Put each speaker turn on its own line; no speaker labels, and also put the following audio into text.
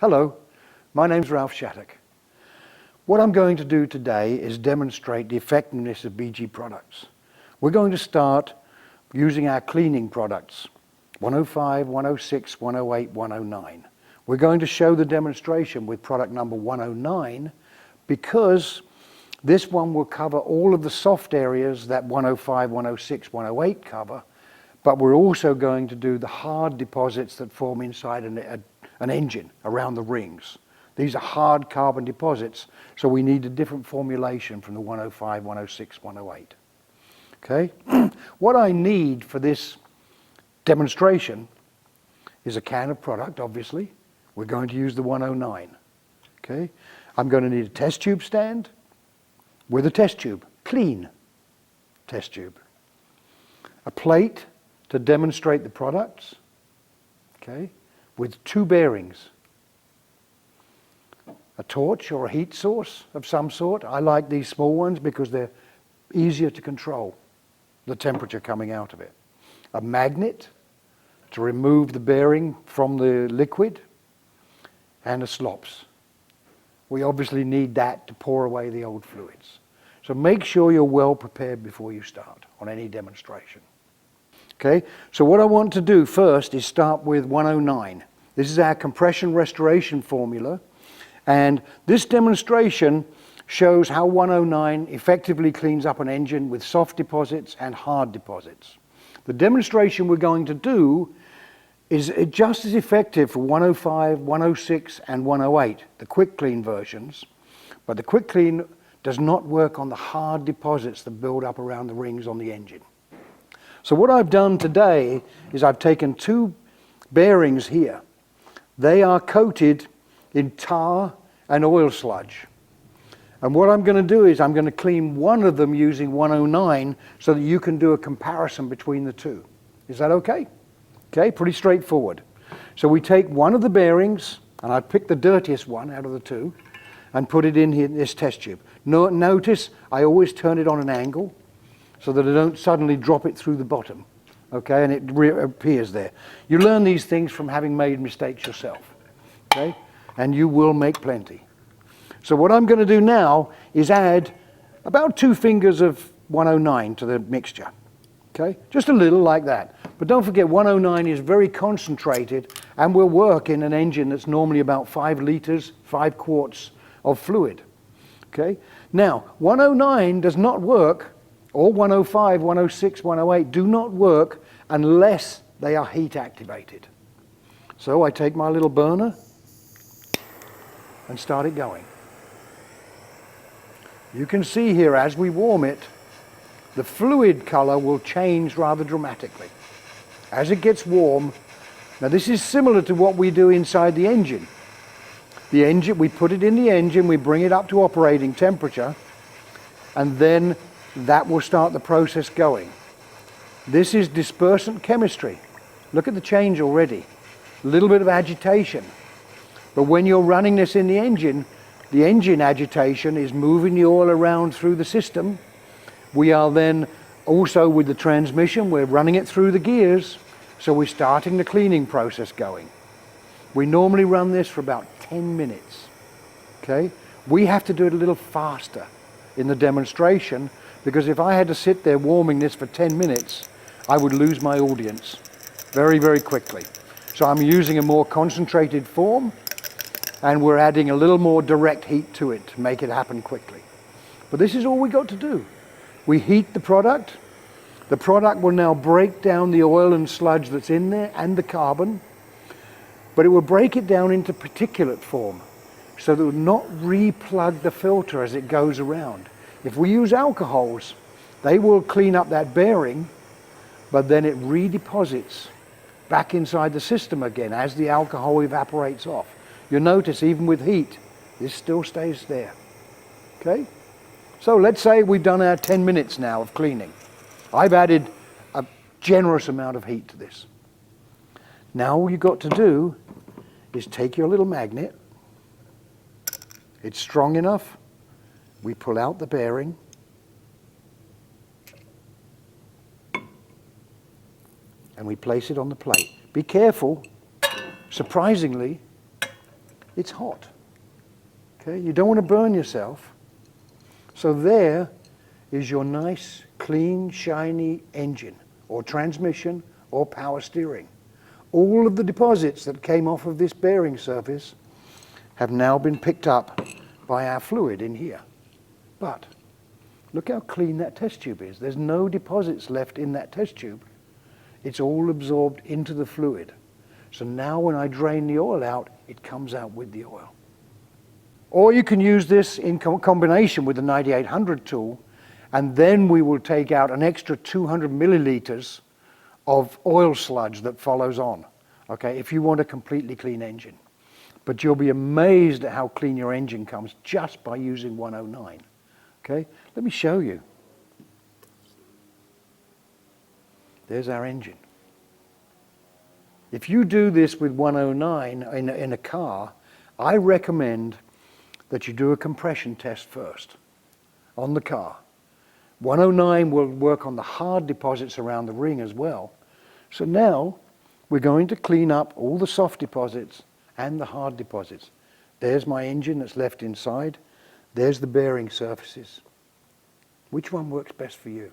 Hello, my name's Ralph Shattock. What I'm going to do today is demonstrate the effectiveness of BG products. We're going to start using our cleaning products, 105, 106, 108, 109. We're going to show the demonstration with product number 109 because this one will cover all of the soft areas that 105, 106, 108 cover, but we're also going to do the hard deposits that form inside an engine around the rings. These are hard carbon deposits, so we need a different formulation from the 105, 106, 108. Okay? What I need for this demonstration is a can of product, obviously. We're going to use the 109. Okay? I'm going to need a test tube stand with a test tube, clean test tube. A plate to demonstrate the products, okay, with two bearings. A torch or a heat source of some sort. I like these small ones because they're easier to control the temperature coming out of it. A magnet to remove the bearing from the liquid, and a slops. We obviously need that to pour away the old fluids. So make sure you're well prepared before you start on any demonstration. Okay, so what I want to do first is start with 109. This is our compression restoration formula, and this demonstration shows how 109 effectively cleans up an engine with soft deposits and hard deposits. The demonstration we're going to do is just as effective for 105, 106 and 108, the quick clean versions, but the quick clean does not work on the hard deposits that build up around the rings on the engine. So what I've done today is I've taken two bearings here. They are coated in tar and oil sludge. And what I'm going to do is I'm going to clean one of them using 109 so that you can do a comparison between the two. Is that okay? Okay, pretty straightforward. So we take one of the bearings, and I pick the dirtiest one out of the two, and put it in here, this test tube. Notice I always turn it on an angle so that I don't suddenly drop it through the bottom, okay, and it reappears there. You learn these things from having made mistakes yourself, okay, and you will make plenty. So what I'm going to do now is add about 2 fingers of 109 to the mixture, okay, just a little like that. But don't forget 109 is very concentrated and will work in an engine that's normally about 5 liters, 5 quarts of fluid, okay. Now 109 does not work, or 105, 106, 108 do not work unless they are heat activated. So I take my little burner and start it going. You can see here as we warm it, the fluid color will change rather dramatically as it gets warm. Now this is similar to what we do inside the engine. The engine, we put it in the engine, we bring it up to operating temperature, and then that will start the process going. This is dispersant chemistry. Look at the change already. A little bit of agitation. But when you're running this in the engine agitation is moving the oil around through the system. We are then also with the transmission, we're running it through the gears, so we're starting the cleaning process going. We normally run this for about 10 minutes. Okay? We have to do it a little faster in the demonstration, because if I had to sit there warming this for 10 minutes, I would lose my audience very, very quickly. So I'm using a more concentrated form, and we're adding a little more direct heat to it to make it happen quickly. But this is all we got to do. We heat the product. The product will now break down the oil and sludge that's in there and the carbon, but it will break it down into particulate form so that it will not re-plug the filter as it goes around. If we use alcohols, they will clean up that bearing, but then it redeposits back inside the system again as the alcohol evaporates off. You'll notice even with heat, this still stays there. Okay? So let's say we've done our 10 minutes now of cleaning. I've added a generous amount of heat to this. Now all you've got to do is take your little magnet. It's strong enough. We pull out the bearing. And we place it on the plate. Be careful. Surprisingly, it's hot. Okay, you don't want to burn yourself. So there is your nice, clean, shiny engine, or transmission, or power steering. All of the deposits that came off of this bearing surface have now been picked up by our fluid in here. But look how clean that test tube is. There's no deposits left in that test tube. It's all absorbed into the fluid. So now when I drain the oil out, it comes out with the oil. Or you can use this in combination with the 9800 tool, and then we will take out an extra 200 milliliters of oil sludge that follows on, okay, if you want a completely clean engine. But you'll be amazed at how clean your engine comes just by using 109. Okay, let me show you. There's our engine. If you do this with 109 in a car, I recommend that you do a compression test first on the car. 109 will work on the hard deposits around the ring as well. So now we're going to clean up all the soft deposits and the hard deposits. There's my engine that's left inside. There's the bearing surfaces. Which one works best for you?